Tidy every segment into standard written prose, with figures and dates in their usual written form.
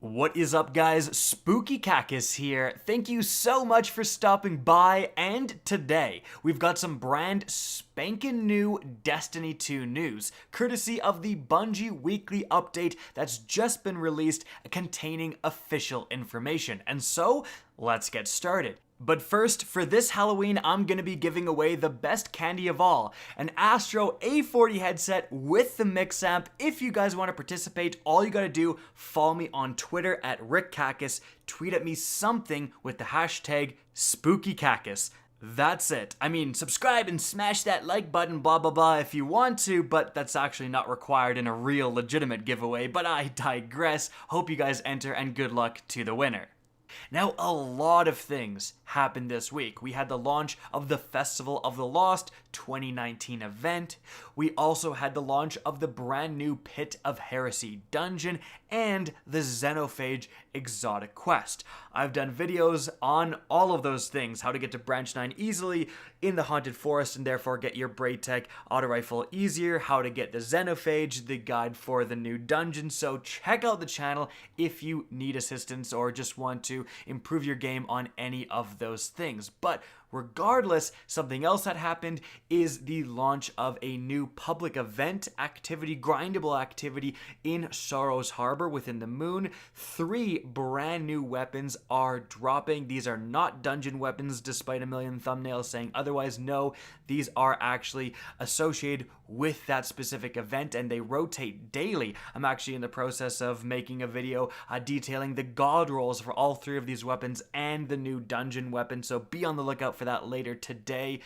What is up, guys? Spooky Kackis here. Thank you so much for stopping by, and today we've got some brand spankin' new Destiny 2 news, courtesy of the Bungie weekly update that's just been released containing official information. And so, let's get started. But first, for this Halloween, I'm gonna be giving away the best candy of all, an ASTRO A40 headset with the mix amp. If you guys want to participate, all you gotta do, follow me on Twitter at RickKackis, tweet at me something with the hashtag SpookyKackis. That's it. I mean, subscribe and smash that like button, blah blah blah if you want to, but that's actually not required in a real legitimate giveaway, but I digress. Hope you guys enter, and good luck to the winner. Now, a lot of things happened this week. We had the launch of the Festival of the Lost 2019 event. We also had the launch of the brand new Pit of Heresy dungeon and the Xenophage exotic quest. I've done videos on all of those things, how to get to Branch 9 easily in the Haunted Forest and therefore get your Braid Tech auto rifle easier, how to get the Xenophage, the guide for the new dungeon. So check out the channel if you need assistance or just want to improve your game on any of those things. But regardless, something else that happened is the launch of a new public event activity, grindable activity in Sorrow's Harbor within the moon. 3 brand new weapons are dropping. These are not dungeon weapons, despite a million thumbnails saying otherwise. No, these are actually associated with that specific event, and they rotate daily. I'm actually in the process of making a video detailing the god rolls for all 3 of these weapons and the new dungeon weapon, so be on the lookout for that later today.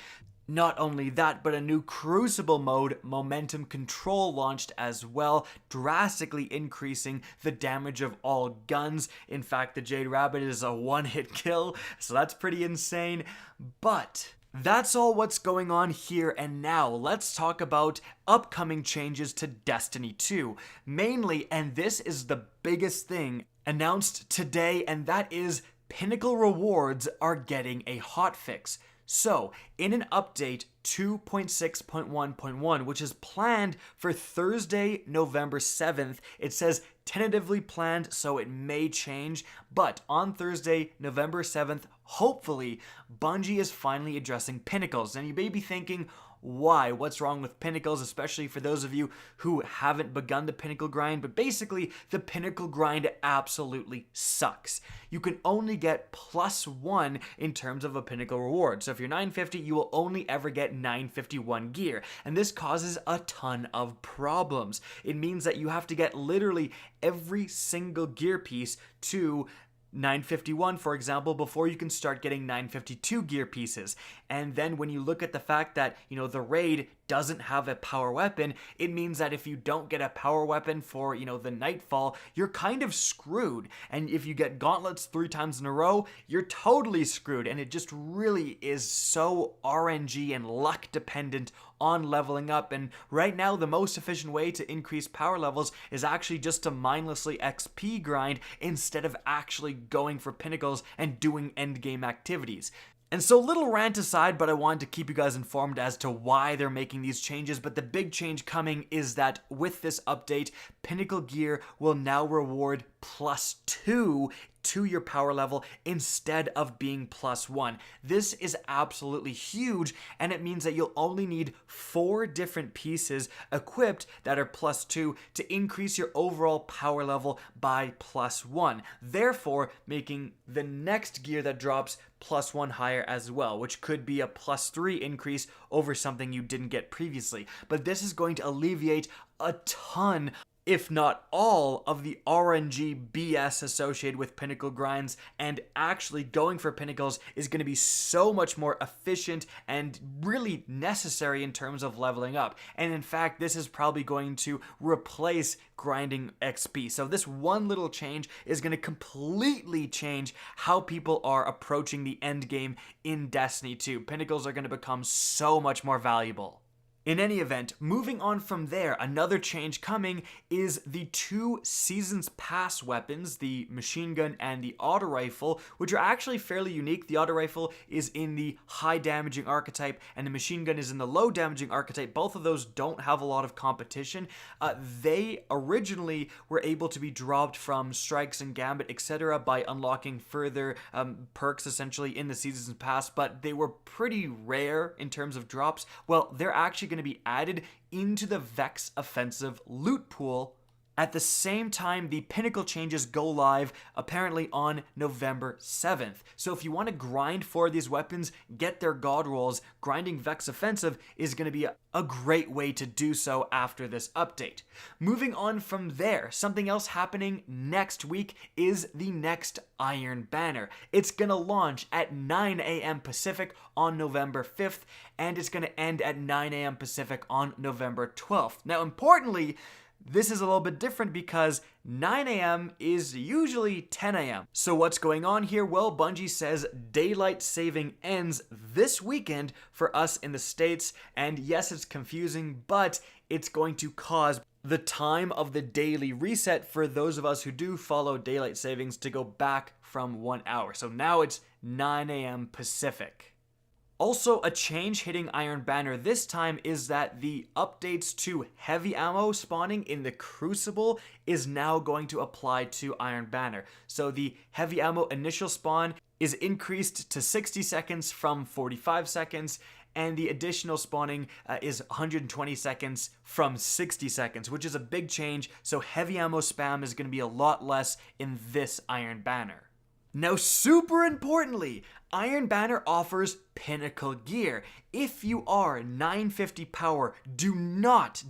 Not only that, but a new Crucible mode momentum control launched as well, drastically increasing the damage of all guns. In fact, the Jade Rabbit is a one-hit kill, so that's pretty insane. But that's all what's going on here and now. Let's talk about upcoming changes to Destiny 2. Mainly, and this is the biggest thing announced today, and that is Pinnacle Rewards are getting a hotfix. So, in an update 2.6.1.1, which is planned for Thursday, November 7th, it says tentatively planned, so it may change, but on Thursday, November 7th, hopefully, Bungie is finally addressing Pinnacles. And you may be thinking, why? What's wrong with Pinnacles, especially for those of you who haven't begun the Pinnacle grind? But basically, the Pinnacle grind absolutely sucks. You can only get +1 in terms of a Pinnacle reward. So if you're 950, you will only ever get 951 gear. And this causes a ton of problems. It means that you have to get literally every single gear piece to 951, for example, before you can start getting 952 gear pieces. And then when you look at the fact that, the raid doesn't have a power weapon, it means that if you don't get a power weapon for, the Nightfall, you're kind of screwed. And if you get gauntlets 3 times in a row, you're totally screwed. And it just really is so RNG and luck dependent on leveling up. And right now, the most efficient way to increase power levels is actually just to mindlessly XP grind instead of actually going for pinnacles and doing endgame activities. And so, little rant aside, but I wanted to keep you guys informed as to why they're making these changes. But the big change coming is that with this update, Pinnacle gear will now reward +2 to your power level instead of being +1. This is absolutely huge, and it means that you'll only need 4 different pieces equipped that are +2 to increase your overall power level by +1, therefore making the next gear that drops +1 higher as well, which could be a +3 increase over something you didn't get previously. But this is going to alleviate a ton, if not all, of the RNG BS associated with Pinnacle grinds, and actually going for Pinnacles is going to be so much more efficient and really necessary in terms of leveling up. And in fact, this is probably going to replace grinding XP. So this one little change is going to completely change how people are approaching the end game in Destiny 2. Pinnacles are going to become so much more valuable. In any event, moving on from there, another change coming is the 2 Seasons Pass weapons, the machine gun and the auto rifle, which are actually fairly unique. The auto rifle is in the high damaging archetype and the machine gun is in the low damaging archetype. Both of those don't have a lot of competition. They originally were able to be dropped from Strikes and Gambit, etc. by unlocking further perks essentially in the Seasons Pass, but they were pretty rare in terms of drops. Well, they're actually going to be added into the Vex Offensive loot pool. At the same time, the Pinnacle changes go live apparently on November 7th. So if you want to grind for these weapons, get their god rolls, grinding Vex Offensive is going to be a great way to do so after this update. Moving on from there, something else happening next week is the next Iron Banner. It's going to launch at 9 a.m. Pacific on November 5th, and it's going to end at 9 a.m. Pacific on November 12th. Now, importantly, this is a little bit different because 9 a.m. is usually 10 a.m. So what's going on here? Well, Bungie says daylight saving ends this weekend for us in the States. And yes, it's confusing, but it's going to cause the time of the daily reset for those of us who do follow daylight savings to go back from 1 hour. So now it's 9 a.m. Pacific. Also, a change hitting Iron Banner this time is that the updates to heavy ammo spawning in the Crucible is now going to apply to Iron Banner. So the heavy ammo initial spawn is increased to 60 seconds from 45 seconds, and the additional spawning is 120 seconds from 60 seconds, which is a big change. So heavy ammo spam is going to be a lot less in this Iron Banner. Now, super importantly, Iron Banner offers Pinnacle gear. If you are 950 power, do not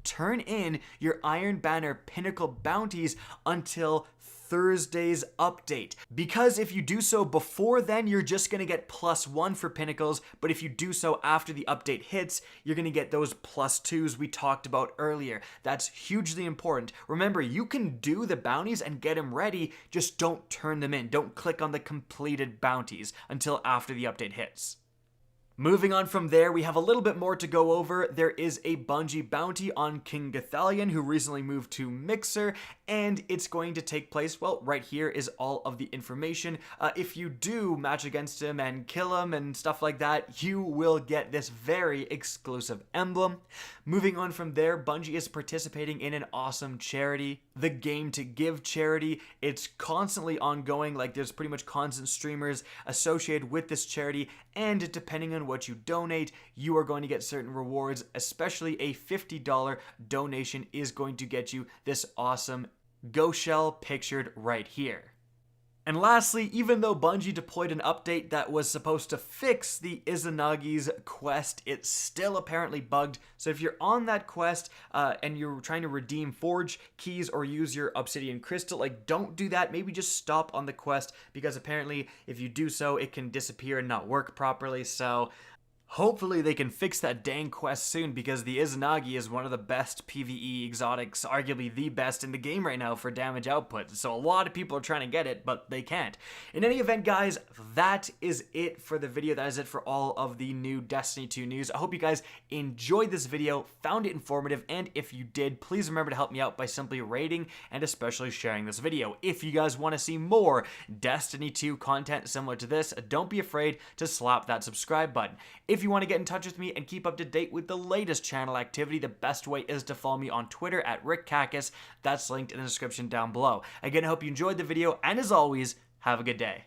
turn in your Iron Banner Pinnacle bounties until Thursday's update, because if you do so before then, you're just going to get +1 for Pinnacles, but if you do so after the update hits, you're going to get those +2s we talked about earlier. That's hugely important. Remember, you can do the bounties and get them ready, just don't turn them in. Don't click on the completed bounties until after the update hits. Moving on from there, we have a little bit more to go over. There is a Bungie Bounty on King Gathalion, who recently moved to Mixer, and it's going to take place, well, right here is all of the information. If you do match against him and kill him and stuff like that, you will get this very exclusive emblem. Moving on from there, Bungie is participating in an awesome charity, the Game to Give charity. It's constantly ongoing, like there's pretty much constant streamers associated with this charity, and depending on what you donate, you are going to get certain rewards, especially a $50 donation is going to get you this awesome Ghost Shell pictured right here. And lastly, even though Bungie deployed an update that was supposed to fix the Izanagi's quest, it's still apparently bugged. So if you're on that quest and you're trying to redeem Forge keys or use your Obsidian Crystal, like, don't do that. Maybe just stop on the quest, because apparently if you do so, it can disappear and not work properly. So hopefully they can fix that dang quest soon, because the Izanagi is one of the best PvE exotics, arguably the best in the game right now for damage output. So a lot of people are trying to get it, but they can't. In any event, guys, that is it for the video. That is it for all of the new Destiny 2 news. I hope you guys enjoyed this video, found it informative, and if you did, please remember to help me out by simply rating and especially sharing this video. If you guys want to see more Destiny 2 content similar to this, don't be afraid to slap that subscribe button. If you want to get in touch with me and keep up to date with the latest channel activity, the best way is to follow me on Twitter at RickKackis. That's linked in the description down below. Again, I hope you enjoyed the video, and as always, have a good day.